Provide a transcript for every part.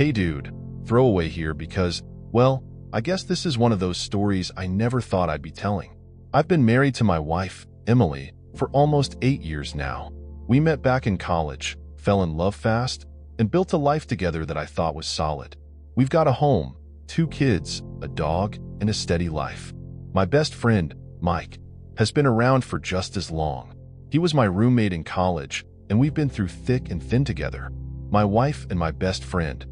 Hey dude, throwaway here because, well, I guess this is one of those stories I never thought I'd be telling. I've been married to my wife, Emily, for almost 8 years now. We met back in college, fell in love fast, and built a life together that I thought was solid. We've got a home, 2 kids, a dog, and a steady life. My best friend, Mike, has been around for just as long. He was my roommate in college, and we've been through thick and thin together. My wife and my best friend.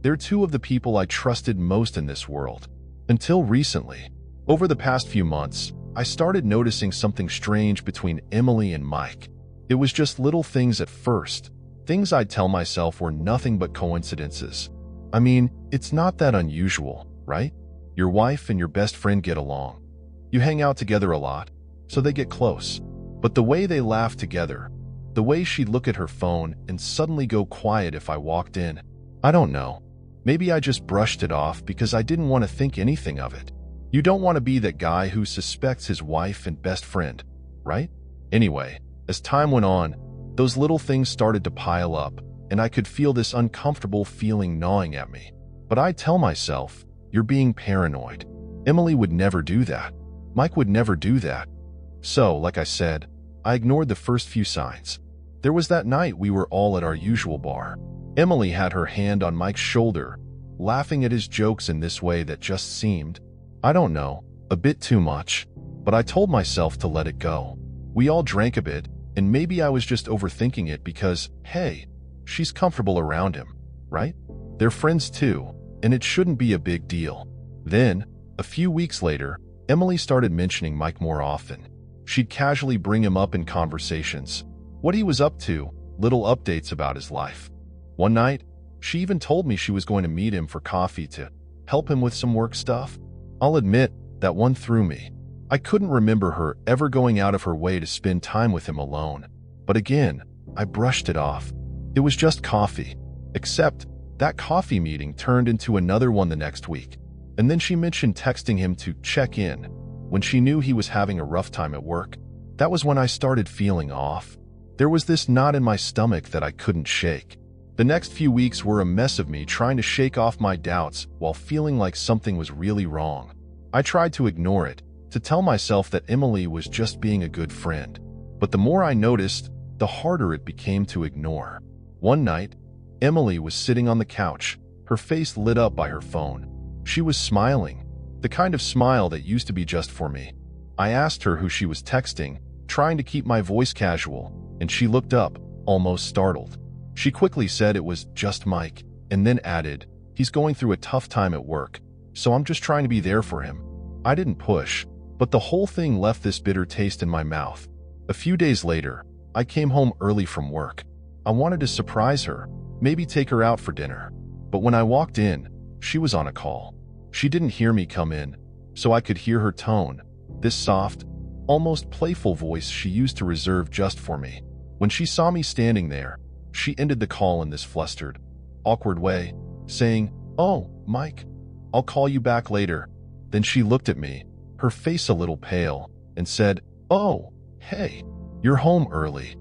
They're 2 of the people I trusted most in this world. Until recently. Over the past few months, I started noticing something strange between Emily and Mike. It was just little things at first. Things I'd tell myself were nothing but coincidences. I mean, it's not that unusual, right? Your wife and your best friend get along. You hang out together a lot, so they get close. But the way they laugh together, the way she'd look at her phone and suddenly go quiet if I walked in, I don't know. Maybe I just brushed it off because I didn't want to think anything of it. You don't want to be that guy who suspects his wife and best friend, right? Anyway, as time went on, those little things started to pile up, and I could feel this uncomfortable feeling gnawing at me. But I tell myself, you're being paranoid. Emily would never do that. Mike would never do that. So, like I said, I ignored the first few signs. There was that night we were all at our usual bar. Emily had her hand on Mike's shoulder, laughing at his jokes in this way that just seemed, I don't know, a bit too much. But I told myself to let it go. We all drank a bit, and maybe I was just overthinking it because, hey, she's comfortable around him, right? They're friends too, and it shouldn't be a big deal. Then, a few weeks later, Emily started mentioning Mike more often. She'd casually bring him up in conversations. What he was up to, little updates about his life. One night, she even told me she was going to meet him for coffee to help him with some work stuff. I'll admit, that one threw me. I couldn't remember her ever going out of her way to spend time with him alone. But again, I brushed it off. It was just coffee. Except, that coffee meeting turned into another one the next week. And then she mentioned texting him to check in when she knew he was having a rough time at work. That was when I started feeling off. There was this knot in my stomach that I couldn't shake. The next few weeks were a mess of me trying to shake off my doubts while feeling like something was really wrong. I tried to ignore it, to tell myself that Emily was just being a good friend. But the more I noticed, the harder it became to ignore. One night, Emily was sitting on the couch, her face lit up by her phone. She was smiling, the kind of smile that used to be just for me. I asked her who she was texting, trying to keep my voice casual, and she looked up, almost startled. She quickly said it was just Mike, and then added, he's going through a tough time at work, so I'm just trying to be there for him. I didn't push, but the whole thing left this bitter taste in my mouth. A few days later, I came home early from work. I wanted to surprise her, maybe take her out for dinner. But when I walked in, she was on a call. She didn't hear me come in, so I could hear her tone, this soft, almost playful voice she used to reserve just for me. When she saw me standing there, she ended the call in this flustered, awkward way, saying, "Oh, Mike, I'll call you back later." Then she looked at me, her face a little pale, and said, "Oh, hey, you're home early."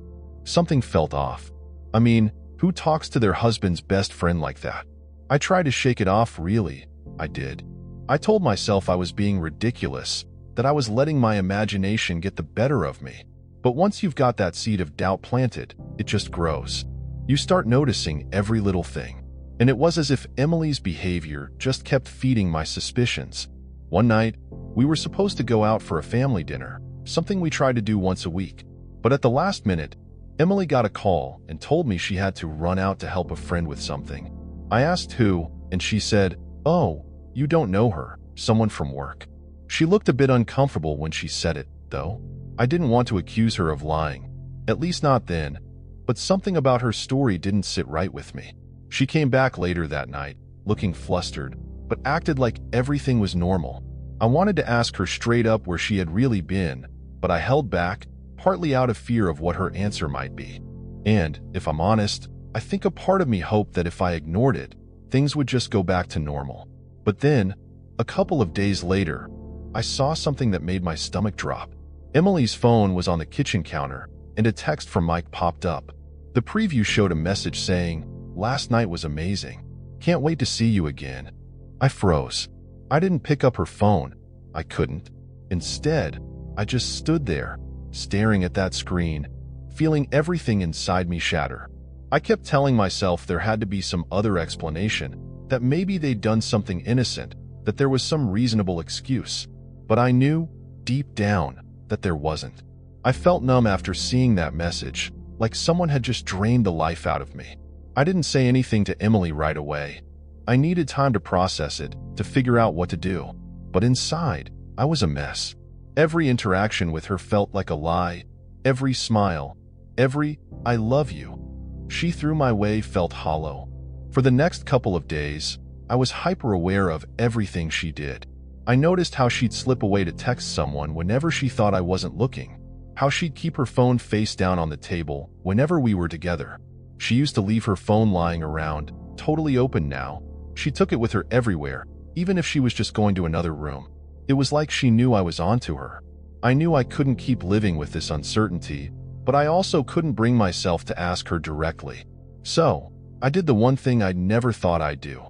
Something felt off. I mean, who talks to their husband's best friend like that? I tried to shake it off, really. I did. I told myself I was being ridiculous, that I was letting my imagination get the better of me. But once you've got that seed of doubt planted, it just grows. You start noticing every little thing. And it was as if Emily's behavior just kept feeding my suspicions. One night, we were supposed to go out for a family dinner, something we tried to do once a week. But at the last minute, Emily got a call and told me she had to run out to help a friend with something. I asked who, and she said, "Oh, you don't know her, someone from work." She looked a bit uncomfortable when she said it, though. I didn't want to accuse her of lying, at least not then, but something about her story didn't sit right with me. She came back later that night, looking flustered, but acted like everything was normal. I wanted to ask her straight up where she had really been, but I held back, partly out of fear of what her answer might be. And, if I'm honest, I think a part of me hoped that if I ignored it, things would just go back to normal. But then, a couple of days later, I saw something that made my stomach drop. Emily's phone was on the kitchen counter, and a text from Mike popped up. The preview showed a message saying, "Last night was amazing." Can't wait to see you again. I froze. I didn't pick up her phone. I couldn't. Instead, I just stood there, staring at that screen, feeling everything inside me shatter. I kept telling myself there had to be some other explanation, that maybe they'd done something innocent, that there was some reasonable excuse. But I knew, deep down, that there wasn't. I felt numb after seeing that message, like someone had just drained the life out of me. I didn't say anything to Emily right away. I needed time to process it, to figure out what to do. But inside, I was a mess. Every interaction with her felt like a lie. Every smile, every "I love you" she threw my way felt hollow. For the next couple of days, I was hyper-aware of everything she did. I noticed how she'd slip away to text someone whenever she thought I wasn't looking, how she'd keep her phone face down on the table whenever we were together. She used to leave her phone lying around, totally open now. She took it with her everywhere, even if she was just going to another room. It was like she knew I was onto her. I knew I couldn't keep living with this uncertainty, but I also couldn't bring myself to ask her directly. So, I did the one thing I'd never thought I'd do.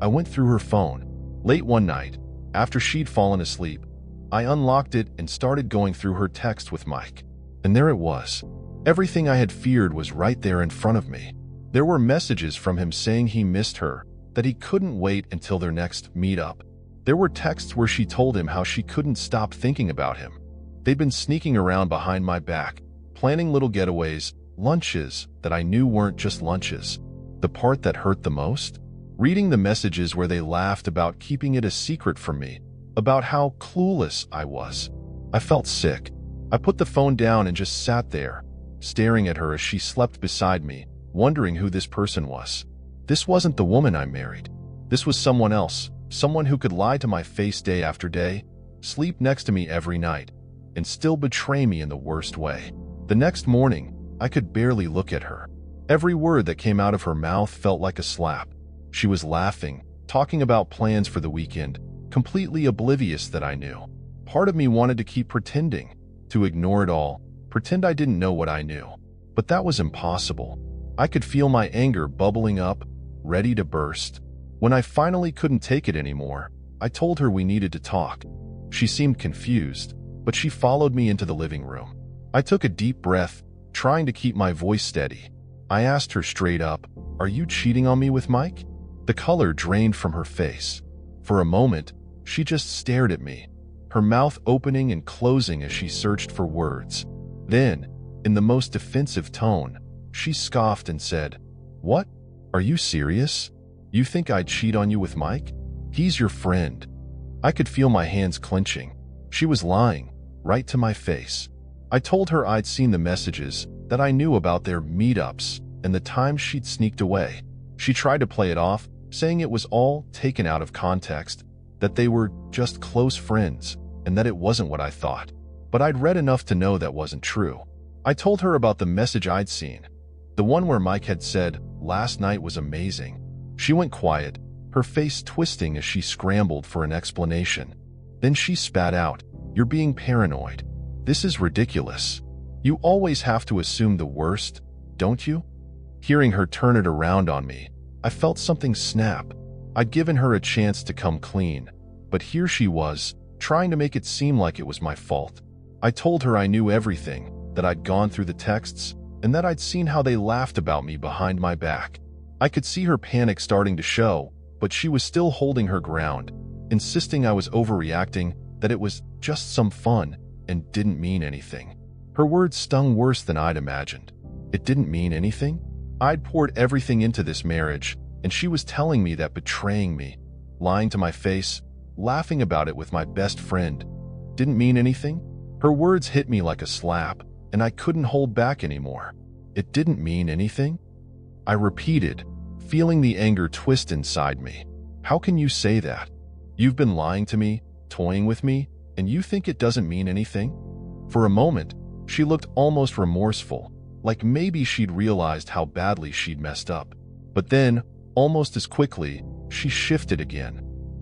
I went through her phone. Late one night, after she'd fallen asleep, I unlocked it and started going through her text with Mike. And there it was. Everything I had feared was right there in front of me. There were messages from him saying he missed her, that he couldn't wait until their next meetup. There were texts where she told him how she couldn't stop thinking about him. They'd been sneaking around behind my back, planning little getaways, lunches that I knew weren't just lunches. The part that hurt the most? Reading the messages where they laughed about keeping it a secret from me, about how clueless I was. I felt sick. I put the phone down and just sat there, staring at her as she slept beside me, wondering who this person was. This wasn't the woman I married. This was someone else, someone who could lie to my face day after day, sleep next to me every night, and still betray me in the worst way. The next morning, I could barely look at her. Every word that came out of her mouth felt like a slap. She was laughing, talking about plans for the weekend, completely oblivious that I knew. Part of me wanted to keep pretending, to ignore it all, pretend I didn't know what I knew. But that was impossible. I could feel my anger bubbling up, ready to burst. When I finally couldn't take it anymore, I told her we needed to talk. She seemed confused, but she followed me into the living room. I took a deep breath, trying to keep my voice steady. I asked her straight up, "Are you cheating on me with Mike?" The color drained from her face. For a moment, she just stared at me, her mouth opening and closing as she searched for words. Then, in the most defensive tone, she scoffed and said, "What? Are you serious? You think I'd cheat on you with Mike? He's your friend." I could feel my hands clenching. She was lying, right to my face. I told her I'd seen the messages, that I knew about their meetups, and the times she'd sneaked away. She tried to play it off, saying it was all taken out of context, that they were just close friends, and that it wasn't what I thought. But I'd read enough to know that wasn't true. I told her about the message I'd seen, the one where Mike had said, "Last night was amazing." She went quiet, her face twisting as she scrambled for an explanation. Then she spat out, "You're being paranoid. This is ridiculous. You always have to assume the worst, don't you?" Hearing her turn it around on me, I felt something snap. I'd given her a chance to come clean, but here she was, trying to make it seem like it was my fault. I told her I knew everything, that I'd gone through the texts, and that I'd seen how they laughed about me behind my back. I could see her panic starting to show, but she was still holding her ground, insisting I was overreacting, that it was just some fun, and didn't mean anything. Her words stung worse than I'd imagined. It didn't mean anything? I'd poured everything into this marriage, and she was telling me that betraying me, lying to my face, laughing about it with my best friend, didn't mean anything? Her words hit me like a slap, and I couldn't hold back anymore. It didn't mean anything? I repeated, feeling the anger twist inside me. How can you say that? You've been lying to me, toying with me, and you think it doesn't mean anything? For a moment, she looked almost remorseful, like maybe she'd realized how badly she'd messed up. But then, almost as quickly, she shifted again,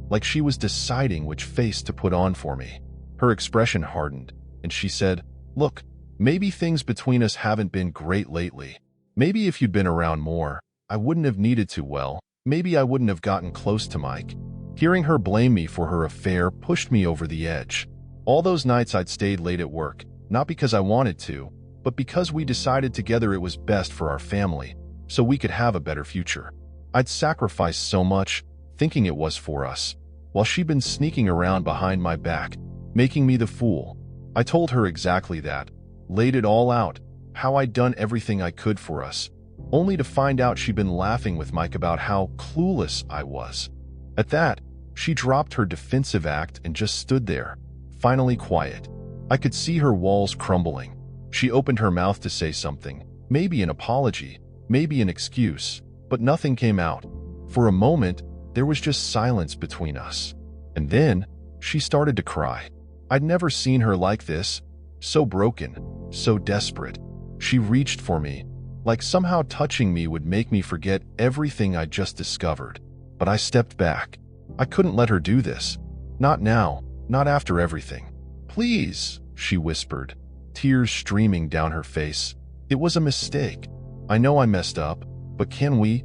like she was deciding which face to put on for me. Her expression hardened, and she said, "Look, maybe things between us haven't been great lately. Maybe if you'd been around more, I wouldn't have needed to, well, maybe I wouldn't have gotten close to Mike. Hearing her blame me for her affair pushed me over the edge. All those nights I'd stayed late at work, not because I wanted to, but because we decided together it was best for our family, so we could have a better future. I'd sacrificed so much, thinking it was for us, while she'd been sneaking around behind my back, making me the fool. I told her exactly that, laid it all out, how I'd done everything I could for us, only to find out she'd been laughing with Mike about how clueless I was. At that, she dropped her defensive act and just stood there, finally quiet. I could see her walls crumbling. She opened her mouth to say something, maybe an apology, maybe an excuse, but nothing came out. For a moment, there was just silence between us. And then, she started to cry. I'd never seen her like this, so broken, so desperate. She reached for me, like somehow touching me would make me forget everything I'd just discovered. But I stepped back. I couldn't let her do this. Not now, not after everything. "Please," she whispered, tears streaming down her face. "It was a mistake. I know I messed up, but can we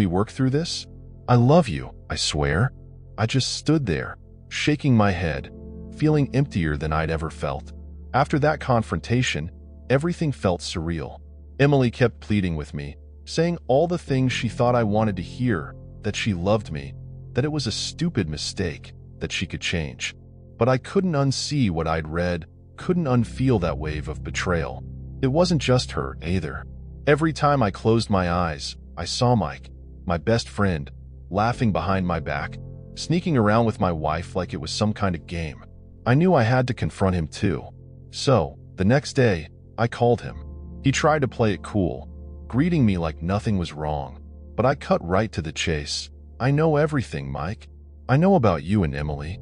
work through this? I love you, I swear." I just stood there, shaking my head, feeling emptier than I'd ever felt. After that confrontation, everything felt surreal. Emily kept pleading with me, saying all the things she thought I wanted to hear, that she loved me, that it was a stupid mistake, that she could change. But I couldn't unsee what I'd read, couldn't unfeel that wave of betrayal. It wasn't just her, either. Every time I closed my eyes, I saw Mike, my best friend, laughing behind my back, sneaking around with my wife like it was some kind of game. I knew I had to confront him too. So, the next day, I called him. He tried to play it cool, greeting me like nothing was wrong. But I cut right to the chase. "I know everything, Mike. I know about you and Emily."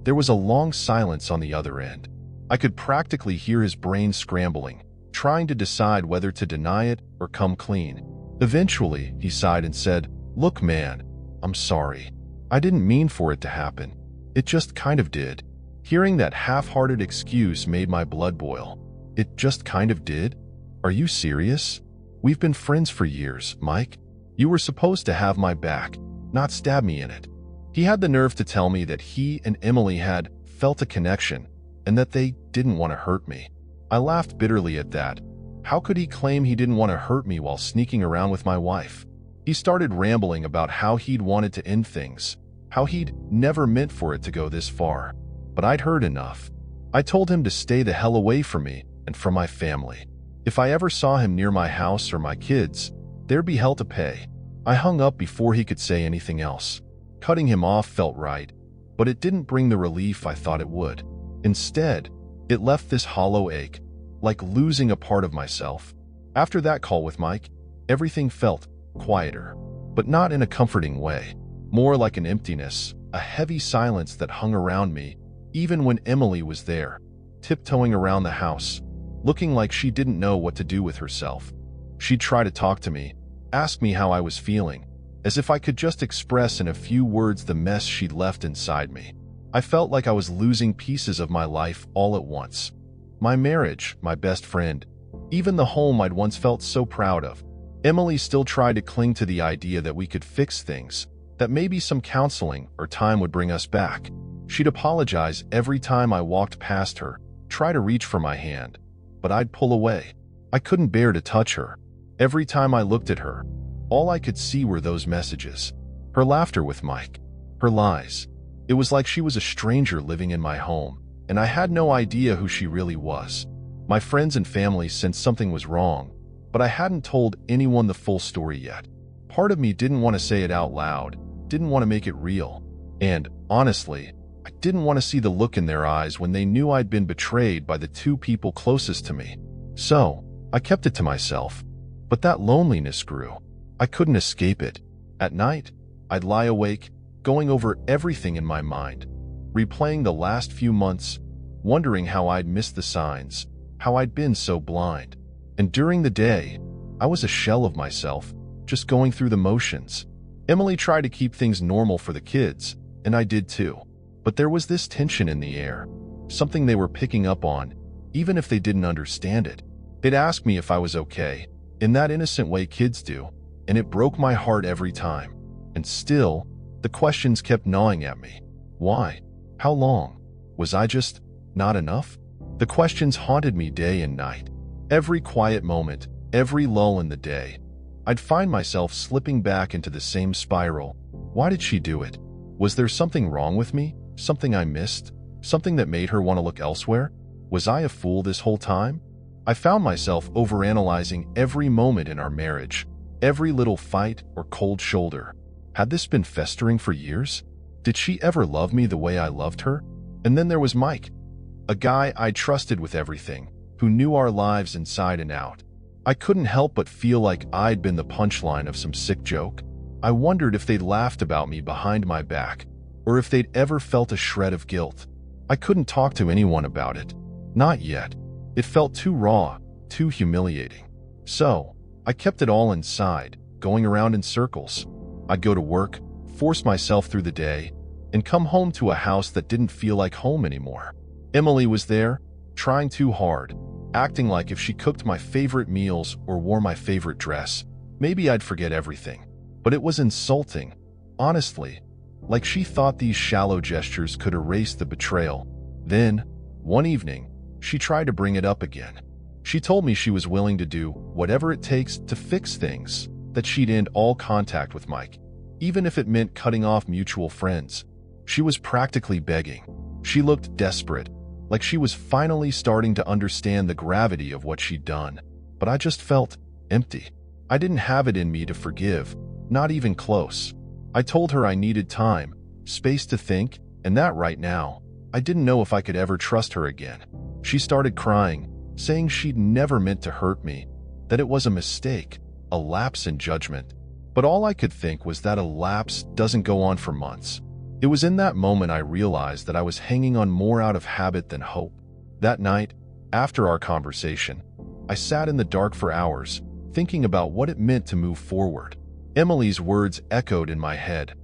There was a long silence on the other end. I could practically hear his brain scrambling, trying to decide whether to deny it or come clean. Eventually, he sighed and said, "Look, man, I'm sorry. I didn't mean for it to happen. It just kind of did." Hearing that half-hearted excuse made my blood boil. "It just kind of did? Are you serious? We've been friends for years, Mike. You were supposed to have my back, not stab me in it." He had the nerve to tell me that he and Emily had felt a connection and that they didn't want to hurt me. I laughed bitterly at that. How could he claim he didn't want to hurt me while sneaking around with my wife? He started rambling about how he'd wanted to end things, how he'd never meant for it to go this far. But I'd heard enough. I told him to stay the hell away from me and from my family. If I ever saw him near my house or my kids, there'd be hell to pay. I hung up before he could say anything else. Cutting him off felt right, but it didn't bring the relief I thought it would. Instead, it left this hollow ache, like losing a part of myself. After that call with Mike, everything felt quieter, but not in a comforting way. More like an emptiness, a heavy silence that hung around me, even when Emily was there, tiptoeing around the house, looking like she didn't know what to do with herself. She'd try to talk to me, ask me how I was feeling, as if I could just express in a few words the mess she'd left inside me. I felt like I was losing pieces of my life all at once. My marriage, my best friend, even the home I'd once felt so proud of. Emily still tried to cling to the idea that we could fix things, that maybe some counseling or time would bring us back. She'd apologize every time I walked past her, try to reach for my hand, but I'd pull away. I couldn't bear to touch her. Every time I looked at her, all I could see were those messages. Her laughter with Mike, her lies. It was like she was a stranger living in my home, and I had no idea who she really was. My friends and family sensed something was wrong, but I hadn't told anyone the full story yet. Part of me didn't want to say it out loud, didn't want to make it real. And, honestly, I didn't want to see the look in their eyes when they knew I'd been betrayed by the two people closest to me. So, I kept it to myself. But that loneliness grew. I couldn't escape it. At night, I'd lie awake, going over everything in my mind, replaying the last few months, wondering how I'd missed the signs, how I'd been so blind. And during the day, I was a shell of myself, just going through the motions. Emily tried to keep things normal for the kids, and I did too. But there was this tension in the air, something they were picking up on, even if they didn't understand it. They'd ask me if I was okay, in that innocent way kids do, and it broke my heart every time. And still, the questions kept gnawing at me. Why? How long? Was I just not enough? The questions haunted me day and night. Every quiet moment, every lull in the day, I'd find myself slipping back into the same spiral. Why did she do it? Was there something wrong with me? Something I missed? Something that made her want to look elsewhere? Was I a fool this whole time? I found myself overanalyzing every moment in our marriage, every little fight or cold shoulder. Had this been festering for years? Did she ever love me the way I loved her? And then there was Mike, a guy I trusted with everything, who knew our lives inside and out. I couldn't help but feel like I'd been the punchline of some sick joke. I wondered if they'd laughed about me behind my back, or if they'd ever felt a shred of guilt. I couldn't talk to anyone about it. Not yet. It felt too raw, too humiliating. So, I kept it all inside, going around in circles. I'd go to work, force myself through the day, and come home to a house that didn't feel like home anymore. Emily was there, trying too hard, acting like if she cooked my favorite meals or wore my favorite dress, maybe I'd forget everything. But it was insulting, honestly, like she thought these shallow gestures could erase the betrayal. Then, one evening, she tried to bring it up again. She told me she was willing to do whatever it takes to fix things, that she'd end all contact with Mike, even if it meant cutting off mutual friends. She was practically begging. She looked desperate, like she was finally starting to understand the gravity of what she'd done. But I just felt empty. I didn't have it in me to forgive, not even close. I told her I needed time, space to think, and that right now, I didn't know if I could ever trust her again. She started crying, saying she'd never meant to hurt me, that it was a mistake, a lapse in judgment. But all I could think was that a lapse doesn't go on for months. It was in that moment I realized that I was hanging on more out of habit than hope. That night, after our conversation, I sat in the dark for hours, thinking about what it meant to move forward. Emily's words echoed in my head.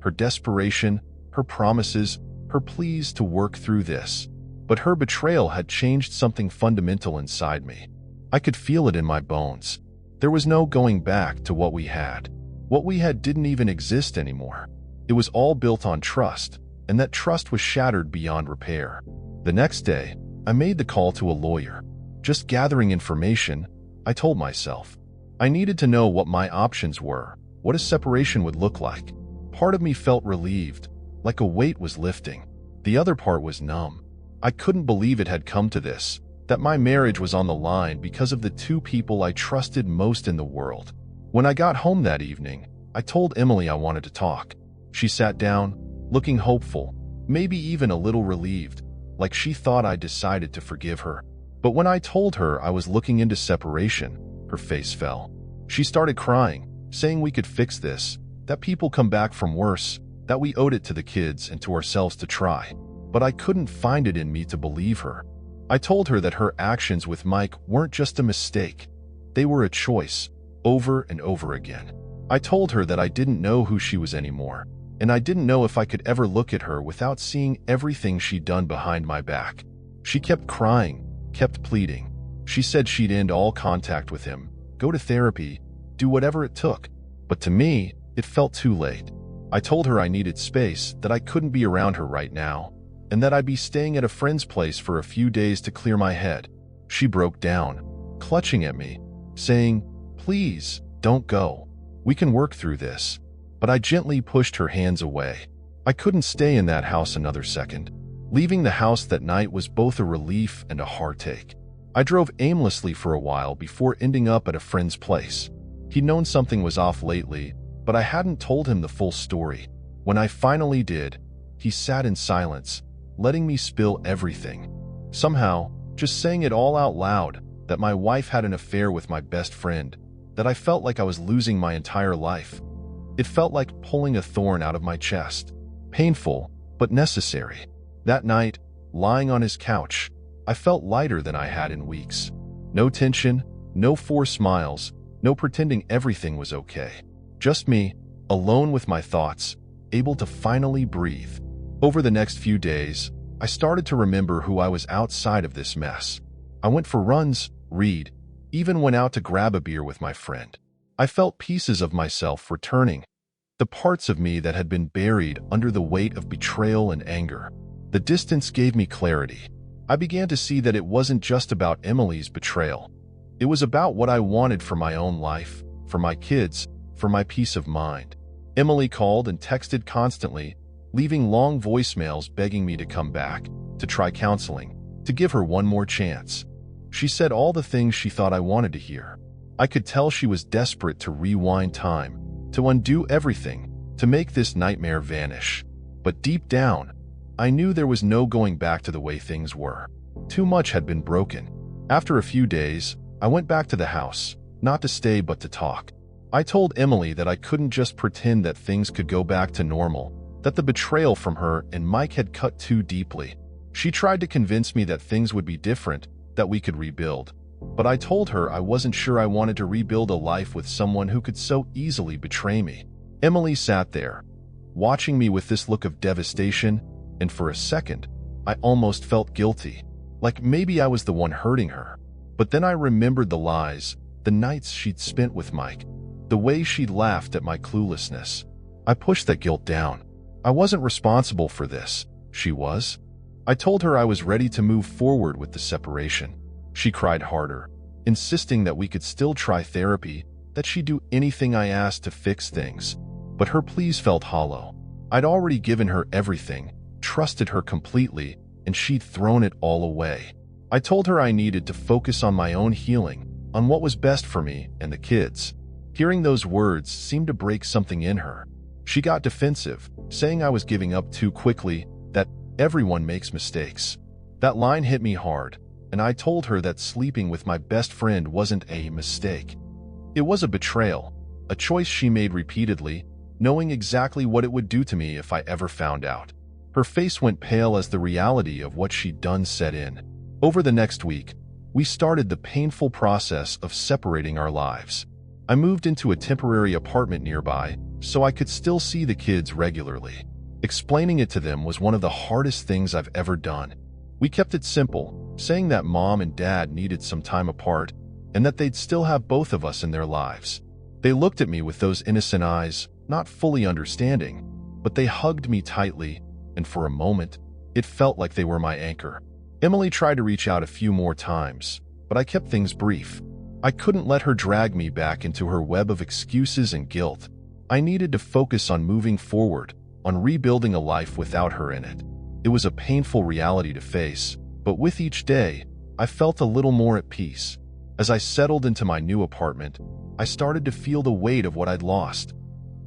Her desperation, her promises, her pleas to work through this. But her betrayal had changed something fundamental inside me. I could feel it in my bones. There was no going back to what we had. What we had didn't even exist anymore. It was all built on trust, and that trust was shattered beyond repair. The next day, I made the call to a lawyer. Just gathering information, I told myself. I needed to know what my options were, what a separation would look like. Part of me felt relieved, like a weight was lifting. The other part was numb. I couldn't believe it had come to this, that my marriage was on the line because of the two people I trusted most in the world. When I got home that evening, I told Emily I wanted to talk. She sat down, looking hopeful, maybe even a little relieved, like she thought I'd decided to forgive her. But when I told her I was looking into separation, her face fell. She started crying, saying we could fix this, that people come back from worse, that we owed it to the kids and to ourselves to try. But I couldn't find it in me to believe her. I told her that her actions with Mike weren't just a mistake. They were a choice, over and over again. I told her that I didn't know who she was anymore, and I didn't know if I could ever look at her without seeing everything she'd done behind my back. She kept crying, kept pleading. She said she'd end all contact with him, go to therapy, do whatever it took. But to me, it felt too late. I told her I needed space, that I couldn't be around her right now, and that I'd be staying at a friend's place for a few days to clear my head. She broke down, clutching at me, saying, "Please, don't go. We can work through this." But I gently pushed her hands away. I couldn't stay in that house another second. Leaving the house that night was both a relief and a heartache. I drove aimlessly for a while before ending up at a friend's place. He'd known something was off lately, but I hadn't told him the full story. When I finally did, he sat in silence, letting me spill everything. Somehow, just saying it all out loud, that my wife had an affair with my best friend, that I felt like I was losing my entire life. It felt like pulling a thorn out of my chest. Painful, but necessary. That night, lying on his couch, I felt lighter than I had in weeks. No tension, no forced smiles, no pretending everything was okay. Just me, alone with my thoughts, able to finally breathe. Over the next few days, I started to remember who I was outside of this mess. I went for runs, read, even went out to grab a beer with my friend. I felt pieces of myself returning, the parts of me that had been buried under the weight of betrayal and anger. The distance gave me clarity. I began to see that it wasn't just about Emily's betrayal. It was about what I wanted for my own life, for my kids, for my peace of mind. Emily called and texted constantly, leaving long voicemails begging me to come back, to try counseling, to give her one more chance. She said all the things she thought I wanted to hear. I could tell she was desperate to rewind time, to undo everything, to make this nightmare vanish. But deep down, I knew there was no going back to the way things were. Too much had been broken. After a few days, I went back to the house, not to stay but to talk. I told Emily that I couldn't just pretend that things could go back to normal, that the betrayal from her and Mike had cut too deeply. She tried to convince me that things would be different, that we could rebuild. But I told her I wasn't sure I wanted to rebuild a life with someone who could so easily betray me. Emily sat there, watching me with this look of devastation, and for a second, I almost felt guilty, like maybe I was the one hurting her. But then I remembered the lies, the nights she'd spent with Mike, the way she'd laughed at my cluelessness. I pushed that guilt down. I wasn't responsible for this. She was. I told her I was ready to move forward with the separation. She cried harder, insisting that we could still try therapy, that she'd do anything I asked to fix things. But her pleas felt hollow. I'd already given her everything, trusted her completely, and she'd thrown it all away. I told her I needed to focus on my own healing, on what was best for me and the kids. Hearing those words seemed to break something in her. She got defensive, saying I was giving up too quickly, that everyone makes mistakes. That line hit me hard, and I told her that sleeping with my best friend wasn't a mistake. It was a betrayal, a choice she made repeatedly, knowing exactly what it would do to me if I ever found out. Her face went pale as the reality of what she'd done set in. Over the next week, we started the painful process of separating our lives. I moved into a temporary apartment nearby, so I could still see the kids regularly. Explaining it to them was one of the hardest things I've ever done. We kept it simple, saying that Mom and Dad needed some time apart, and that they'd still have both of us in their lives. They looked at me with those innocent eyes, not fully understanding, but they hugged me tightly, and for a moment, it felt like they were my anchor. Emily tried to reach out a few more times, but I kept things brief. I couldn't let her drag me back into her web of excuses and guilt. I needed to focus on moving forward, on rebuilding a life without her in it. It was a painful reality to face, but with each day, I felt a little more at peace. As I settled into my new apartment, I started to feel the weight of what I'd lost.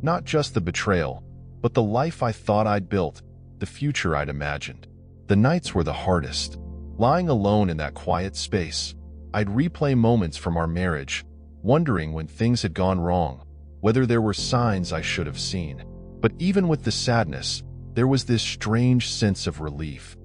Not just the betrayal, but the life I thought I'd built, the future I'd imagined. The nights were the hardest. Lying alone in that quiet space, I'd replay moments from our marriage, wondering when things had gone wrong, whether there were signs I should have seen. But even with the sadness, there was this strange sense of relief.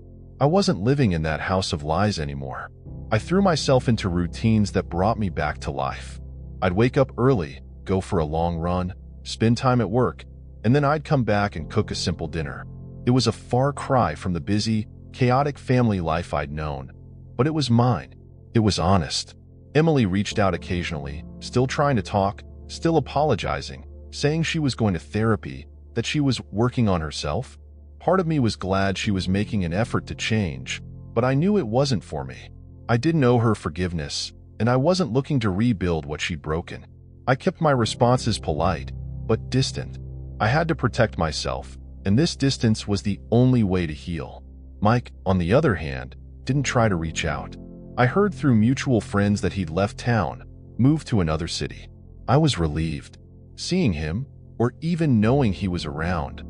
I wasn't living in that house of lies anymore. I threw myself into routines that brought me back to life. I'd wake up early, go for a long run, spend time at work, and then I'd come back and cook a simple dinner. It was a far cry from the busy, chaotic family life I'd known, but it was mine. It was honest. Emily reached out occasionally, still trying to talk, still apologizing, saying she was going to therapy, that she was working on herself. Part of me was glad she was making an effort to change, but I knew it wasn't for me. I didn't owe her forgiveness, and I wasn't looking to rebuild what she'd broken. I kept my responses polite, but distant. I had to protect myself, and this distance was the only way to heal. Mike, on the other hand, didn't try to reach out. I heard through mutual friends that he'd left town, moved to another city. I was relieved. Seeing him, or even knowing he was around,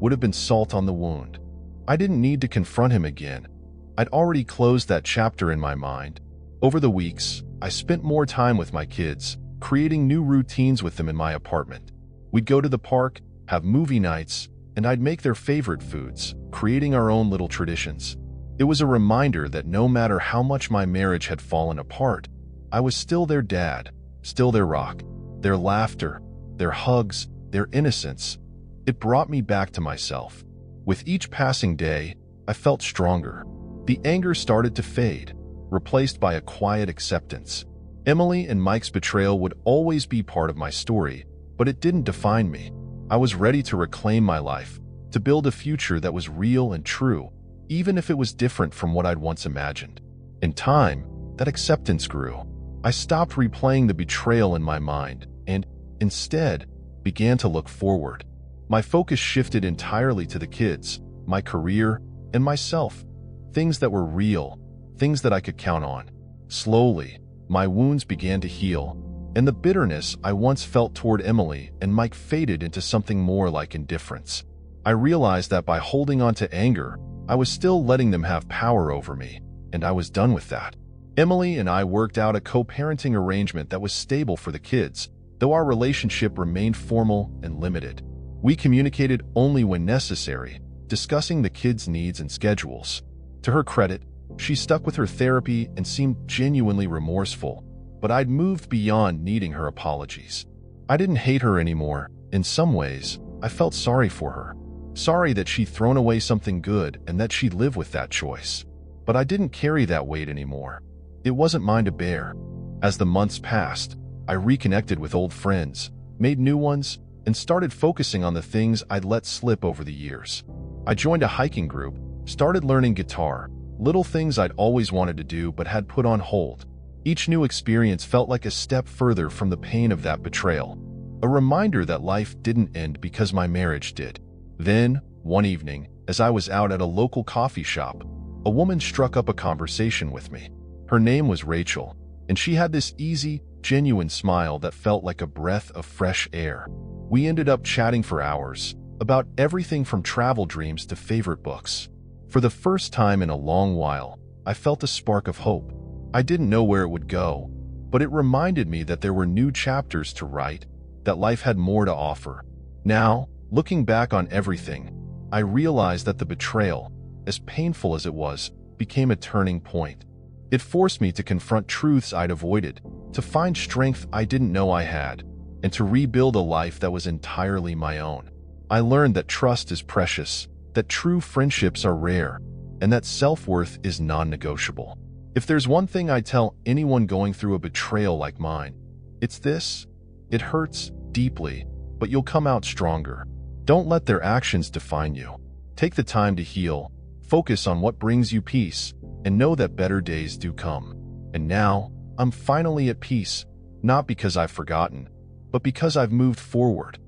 would have been salt on the wound. I didn't need to confront him again. I'd already closed that chapter in my mind. Over the weeks, I spent more time with my kids, creating new routines with them in my apartment. We'd go to the park, have movie nights, and I'd make their favorite foods, creating our own little traditions. It was a reminder that no matter how much my marriage had fallen apart, I was still their dad, still their rock, their laughter, their hugs, their innocence. It brought me back to myself. With each passing day, I felt stronger. The anger started to fade, replaced by a quiet acceptance. Emily and Mike's betrayal would always be part of my story, but it didn't define me. I was ready to reclaim my life, to build a future that was real and true, even if it was different from what I'd once imagined. In time, that acceptance grew. I stopped replaying the betrayal in my mind and, instead, began to look forward. My focus shifted entirely to the kids, my career, and myself. Things that were real, things that I could count on. Slowly, my wounds began to heal, and the bitterness I once felt toward Emily and Mike faded into something more like indifference. I realized that by holding on to anger, I was still letting them have power over me, and I was done with that. Emily and I worked out a co-parenting arrangement that was stable for the kids, though our relationship remained formal and limited. We communicated only when necessary, discussing the kids' needs and schedules. To her credit, she stuck with her therapy and seemed genuinely remorseful, but I'd moved beyond needing her apologies. I didn't hate her anymore. In some ways, I felt sorry for her. Sorry that she'd thrown away something good and that she'd live with that choice. But I didn't carry that weight anymore. It wasn't mine to bear. As the months passed, I reconnected with old friends, made new ones, and started focusing on the things I'd let slip over the years. I joined a hiking group, started learning guitar, little things I'd always wanted to do but had put on hold. Each new experience felt like a step further from the pain of that betrayal, a reminder that life didn't end because my marriage did. Then, one evening, as I was out at a local coffee shop, a woman struck up a conversation with me. Her name was Rachel, and she had this easy, genuine smile that felt like a breath of fresh air. We ended up chatting for hours, about everything from travel dreams to favorite books. For the first time in a long while, I felt a spark of hope. I didn't know where it would go, but it reminded me that there were new chapters to write, that life had more to offer. Now, looking back on everything, I realized that the betrayal, as painful as it was, became a turning point. It forced me to confront truths I'd avoided, to find strength I didn't know I had, and to rebuild a life that was entirely my own. I learned that trust is precious, that true friendships are rare, and that self-worth is non-negotiable. If there's one thing I tell anyone going through a betrayal like mine, it's this: it hurts deeply, but you'll come out stronger. Don't let their actions define you. Take the time to heal, focus on what brings you peace, and know that better days do come. And now, I'm finally at peace, not because I've forgotten, but because I've moved forward.